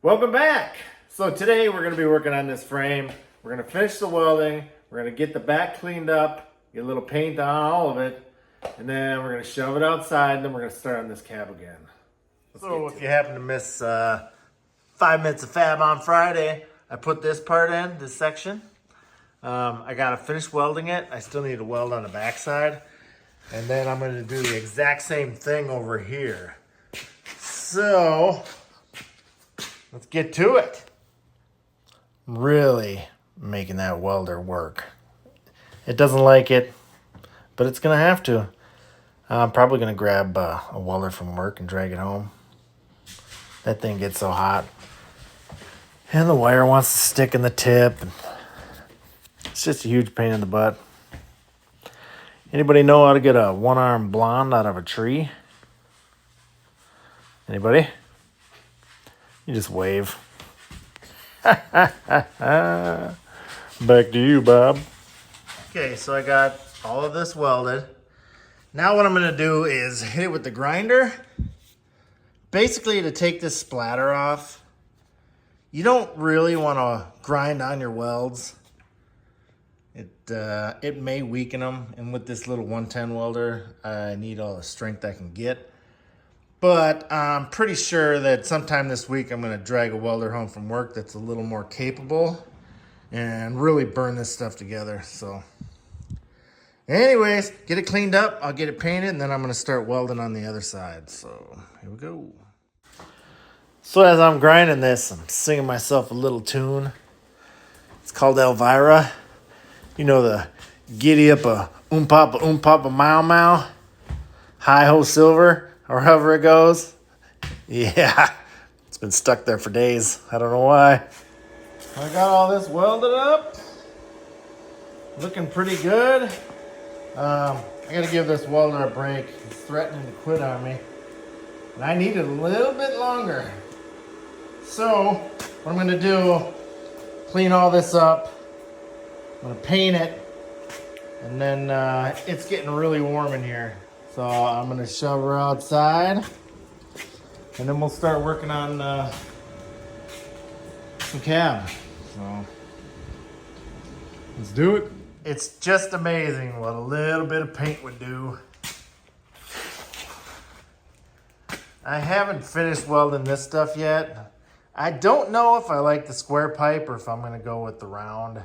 Welcome back. So today we're going to be working on this frame. We're going to finish the welding. We're going to get the back cleaned up, get a little paint on all of it, and then we're going to shove it outside, and then we're going to start on this cab again. So if you happen to miss 5 minutes of fab on Friday, I put this part in, this section. I got to finish welding it. I still need to weld on the back side. And then I'm going to do the exact same thing over here. So let's get to it. Really making that welder work. It doesn't like it, but it's going to have to. I'm probably going to grab a welder from work and drag it home. That thing gets so hot. And the wire wants to stick in the tip. It's just a huge pain in the butt. Anybody know how to get a one-arm blonde out of a tree? Anybody? You just wave. Back to you, Bob. Okay, so I got all of this welded. Now what I'm going to do is hit it with the grinder. Basically to take this splatter off. You don't really want to grind on your welds. It may weaken them, and with this little 110 welder, I need all the strength I can get. But I'm pretty sure that sometime this week I'm going to drag a welder home from work that's a little more capable and really burn this stuff together. So anyways, get it cleaned up, I'll get it painted, and then I'm going to start welding on the other side. So here we go. So as I'm grinding this, I'm singing myself a little tune. It's called Elvira. You know, the giddy up a papa mau mau, hi ho silver, or however it goes. Yeah, it's been stuck there for days. I don't know why. I got all this welded up. Looking pretty good. I gotta give this welder a break. He's threatening to quit on me. And I need it a little bit longer. So, what I'm gonna do, clean all this up. I'm gonna paint it, and then it's getting really warm in here. So I'm gonna shove her outside, and then we'll start working on some cab. So let's do it. It's just amazing what a little bit of paint would do. I haven't finished welding this stuff yet. I don't know if I like the square pipe or if I'm gonna go with the round.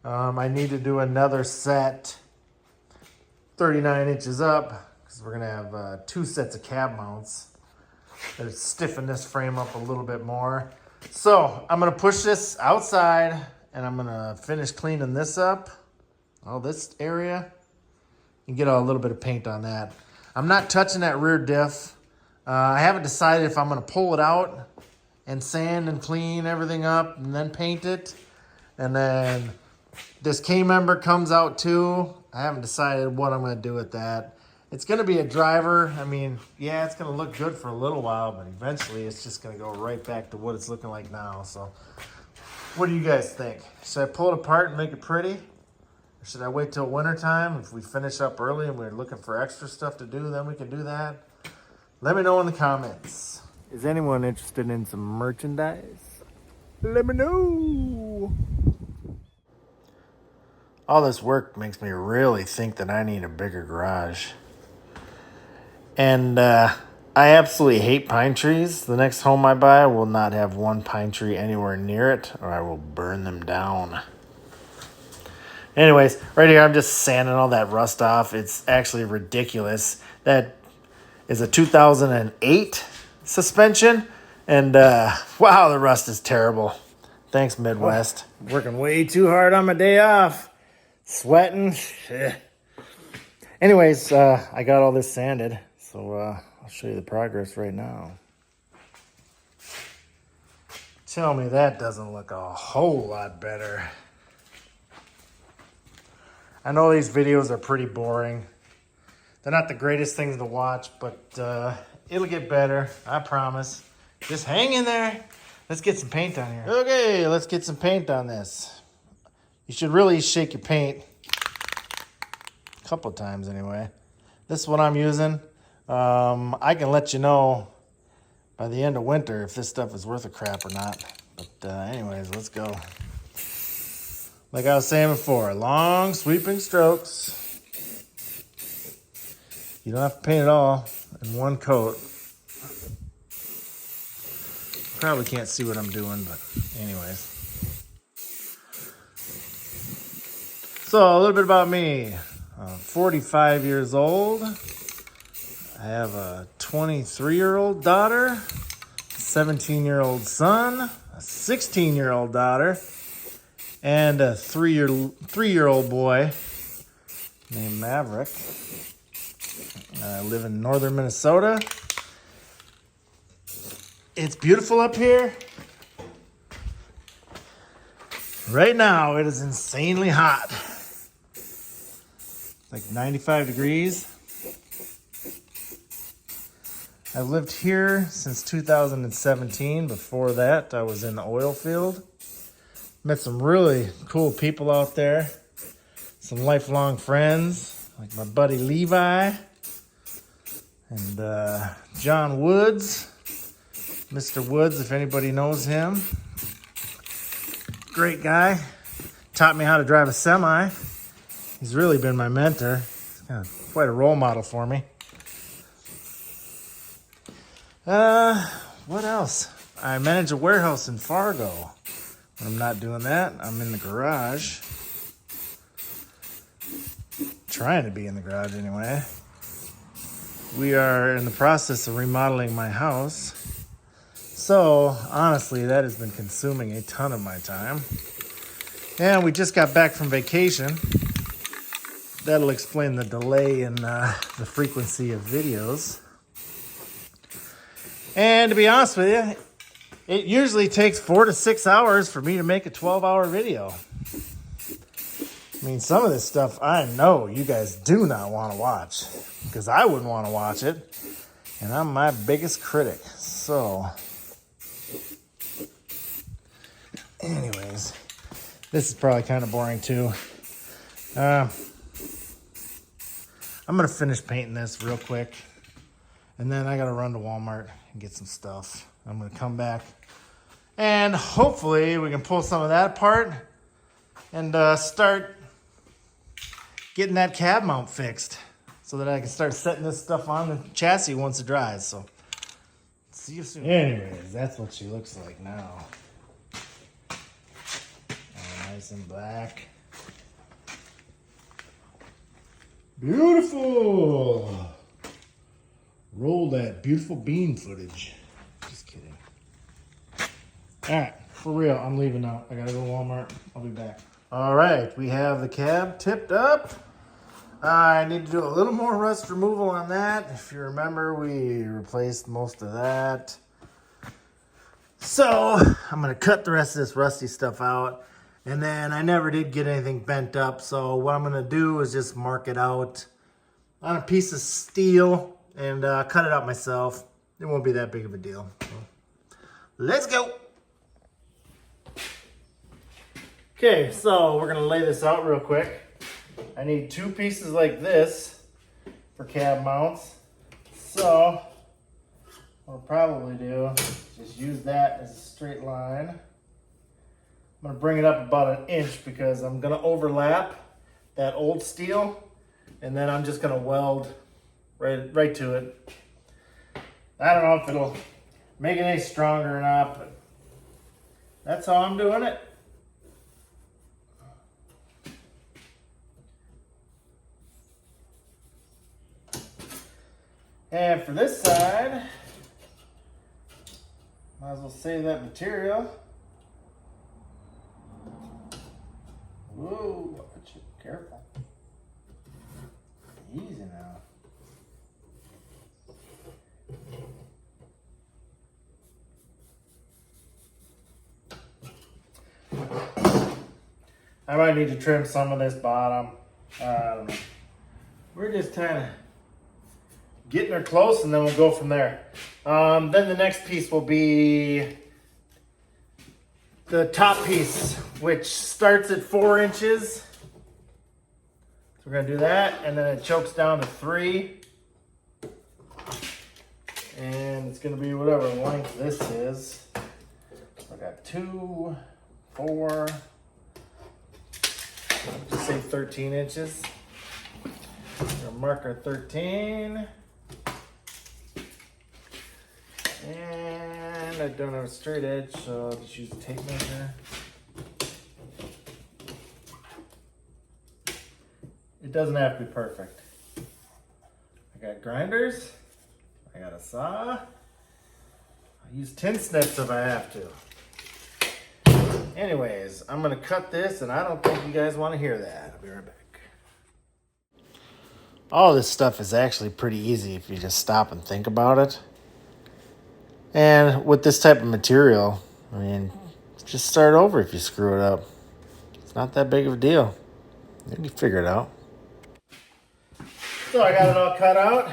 I need to do another set 39 inches up because we're gonna have 2 sets of cab mounts that stiffen this frame up a little bit more. So I'm gonna push this outside and I'm gonna finish cleaning this up, all this area, and get a little bit of paint on that. I'm not touching that rear diff. I haven't decided if I'm gonna pull it out and sand and clean everything up and then paint it. And then this K-member comes out too. I haven't decided what I'm going to do with that. It's going to be a driver. I mean, yeah, it's going to look good for a little while, but eventually it's just going to go right back to what it's looking like now. So what do you guys think? Should I pull it apart and make it pretty? Or should I wait till winter time? If we finish up early and we're looking for extra stuff to do, then we can do that. Let me know in the comments. Is anyone interested in some merchandise? Let me know. All this work makes me really think that I need a bigger garage. And I absolutely hate pine trees. The next home I buy will not have one pine tree anywhere near it, or I will burn them down. Anyways, right here I'm just sanding all that rust off. It's actually ridiculous. That is a 2008 suspension. And wow, the rust is terrible. Thanks, Midwest. Working way too hard on my day off. Sweating. Anyways, I got all this sanded, so I'll show you the progress right now. Tell me that doesn't look a whole lot better. I know these videos are pretty boring. They're not the greatest things to watch, but it'll get better, I promise. Just hang in there. Let's get some paint on here. Okay, let's get some paint on this. You should really shake your paint a couple of times anyway. This is what I'm using. I can let you know by the end of winter if this stuff is worth a crap or not. But anyways, let's go. Like I was saying before, long sweeping strokes. You don't have to paint it all in one coat. Probably can't see what I'm doing, but anyways. So a little bit about me. I'm 45 years old. I have a 23-year-old daughter, a 17-year-old son, a 16-year-old daughter, and a three-year-old boy named Maverick. I live in northern Minnesota. It's beautiful up here. Right now, it is insanely hot. It's like 95 degrees. I've lived here since 2017. Before that, I was in the oil field. Met some really cool people out there. Some lifelong friends, like my buddy Levi and John Woods. Mr. Woods, if anybody knows him. Great guy. Taught me how to drive a semi. He's really been my mentor. He's kind of quite a role model for me. What else? I manage a warehouse in Fargo. When I'm not doing that, I'm in the garage. Trying to be in the garage anyway. We are in the process of remodeling my house. So, honestly, that has been consuming a ton of my time. And we just got back from vacation. That'll explain the delay in the frequency of videos. And to be honest with you, it usually takes 4 to 6 hours for me to make a 12-hour video. I mean, some of this stuff I know you guys do not want to watch, because I wouldn't want to watch it, and I'm my biggest critic. So, anyways, this is probably kind of boring too. I'm going to finish painting this real quick, and then I got to run to Walmart and get some stuff. I'm going to come back, and hopefully we can pull some of that apart and start getting that cab mount fixed so that I can start setting this stuff on the chassis once it dries. So, see you soon. Anyways, that's what she looks like now. Nice and black. Beautiful. Roll that beautiful bean footage. Just kidding. All right, for real, I'm leaving now. I gotta go to Walmart. I'll be back. All right, we have the cab tipped up. I need to do a little more rust removal on that. If you remember, we replaced most of that. So I'm gonna cut the rest of this rusty stuff out. And then I never did get anything bent up. So what I'm gonna do is just mark it out on a piece of steel and cut it out myself. It won't be that big of a deal. So, let's go. Okay, so we're gonna lay this out real quick. I need 2 pieces like this for cab mounts. So what I'll probably do is just use that as a straight line. I'm gonna bring it up about 1 inch because I'm gonna overlap that old steel, and then I'm just gonna weld right to it. I don't know if it'll make it any stronger or not, but that's how I'm doing it. And for this side, might as well save that material. Whoa, careful. Easy now. I might need to trim some of this bottom. I don't know. We're just kind of getting her close, and then we'll go from there. Then the next piece will be the top piece, which starts at 4 inches. So we're gonna do that, and then it chokes down to 3. And it's gonna be whatever length this is. I got 2, 4, just say 13 inches. Gonna mark our 13. And I don't have a straight edge, so I'll just use a tape measure. It doesn't have to be perfect. I got grinders. I got a saw. I use tin snips if I have to. Anyways, I'm gonna cut this, and I don't think you guys want to hear that. I'll be right back. All this stuff is actually pretty easy if you just stop and think about it. And with this type of material, I mean, just start over if you screw it up. It's not that big of a deal. You figure it out. So I got it all cut out.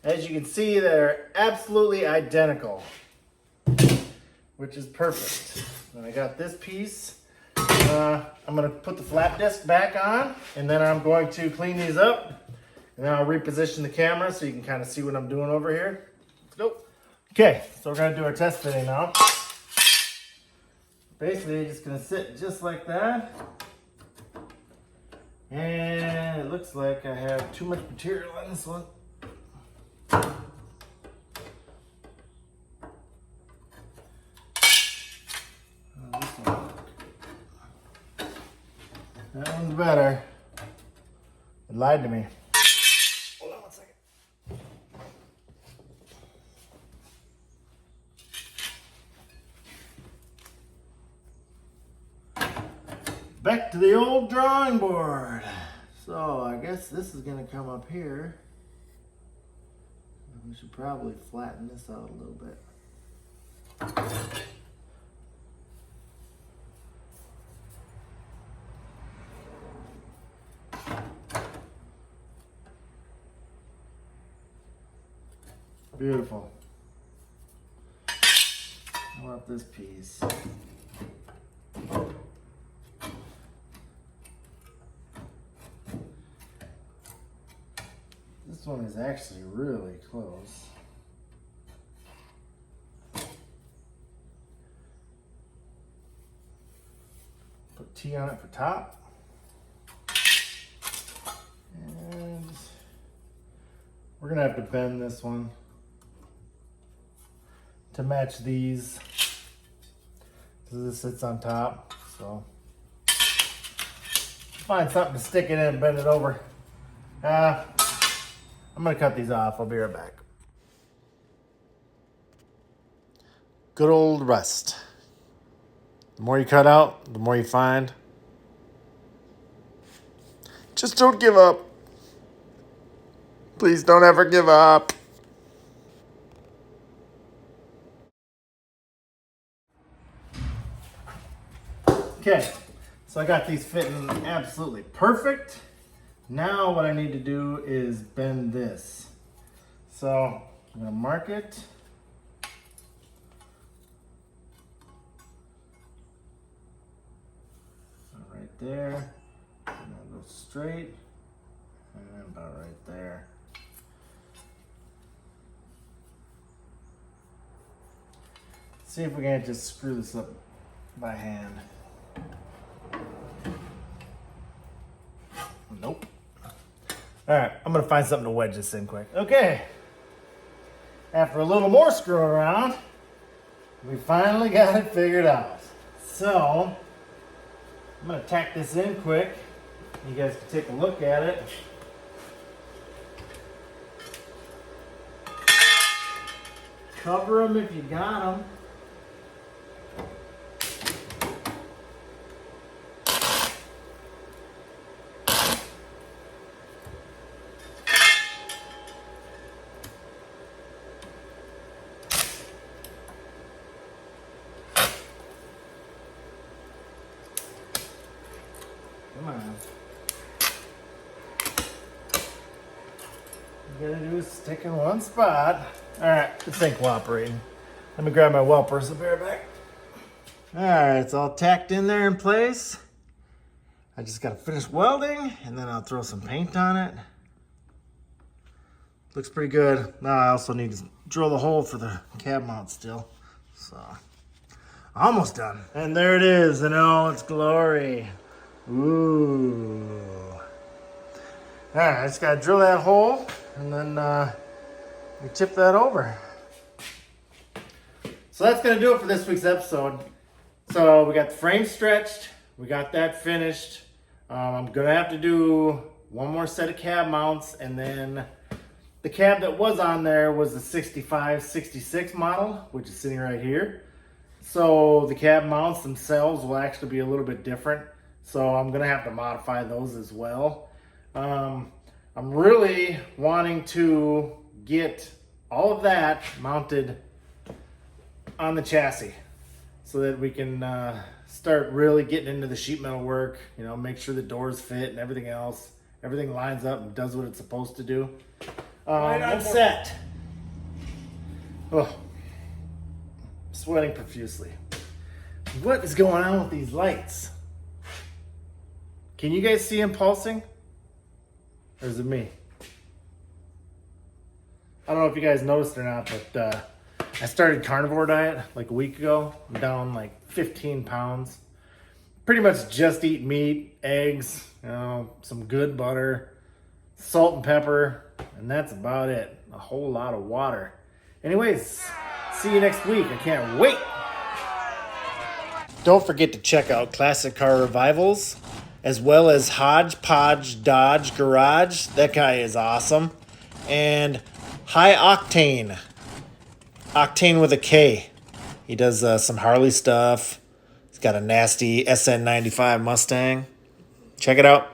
As you can see, they're absolutely identical, which is perfect. And I got this piece. I'm going to put the flap disc back on, and then I'm going to clean these up, and then I'll reposition the camera so you can kind of see what I'm doing over here. Let's go. Okay, so we're going to do our test fitting now. Basically, it's just going to sit just like that. And it looks like I have too much material on this one. That one's better. It lied to me. Hold on one second. Back to the old drawing board. So I guess this is gonna come up here. We should probably flatten this out a little bit. Beautiful. How about this piece? This one is actually really close. Put T on it for top. And we're gonna have to bend this one to match these, because this sits on top. So find something to stick it in and bend it over. I'm gonna cut these off. I'll be right back. Good old rust. The more you cut out, the more you find. Just don't give up. Please don't ever give up. Okay, so I got these fitting absolutely perfect. Now what I need to do is bend this. So I'm gonna mark it. Right there. And I'll go straight. And about right there. See if we can't just screw this up by hand. Nope. All right, I'm gonna find something to wedge this in quick. Okay. After a little more screwing around, we finally got it figured out. So, I'm gonna tack this in quick. You guys can take a look at it. Cover them if you got them. Come on. You gotta do is stick in one spot. All right, this ain't cooperating. Let me grab my welpers. I'll be right back. All right, it's all tacked in there in place. I just gotta finish welding, and then I'll throw some paint on it. Looks pretty good. Now I also need to drill the hole for the cab mount still. So, almost done. And there it is in all its glory. Ooh. All right, I just gotta drill that hole and then we tip that over. So that's gonna do it for this week's episode. So we got the frame stretched, we got that finished. I'm gonna have to do one more set of cab mounts, and then the cab that was on there was the 65, 66 model, which is sitting right here. So the cab mounts themselves will actually be a little bit different. So I'm gonna have to modify those as well. I'm really wanting to get all of that mounted on the chassis so that we can start really getting into the sheet metal work, you know, make sure the doors fit and everything else. Everything lines up and does what it's supposed to do. I'm set. Oh, sweating profusely. What is going on with these lights? Can you guys see them pulsing? Or is it me? I don't know if you guys noticed or not, but I started carnivore diet like a week ago. I'm down like 15 pounds. Pretty much just eat meat, eggs, you know, some good butter, salt and pepper, and that's about it. A whole lot of water. Anyways, see you next week. I can't wait. Don't forget to check out Classic Car Revivals, as well as Hodgepodge Dodge Garage. That guy is awesome. And High Octane. Octane with a K. He does some Harley stuff. He's got a nasty SN95 Mustang. Check it out.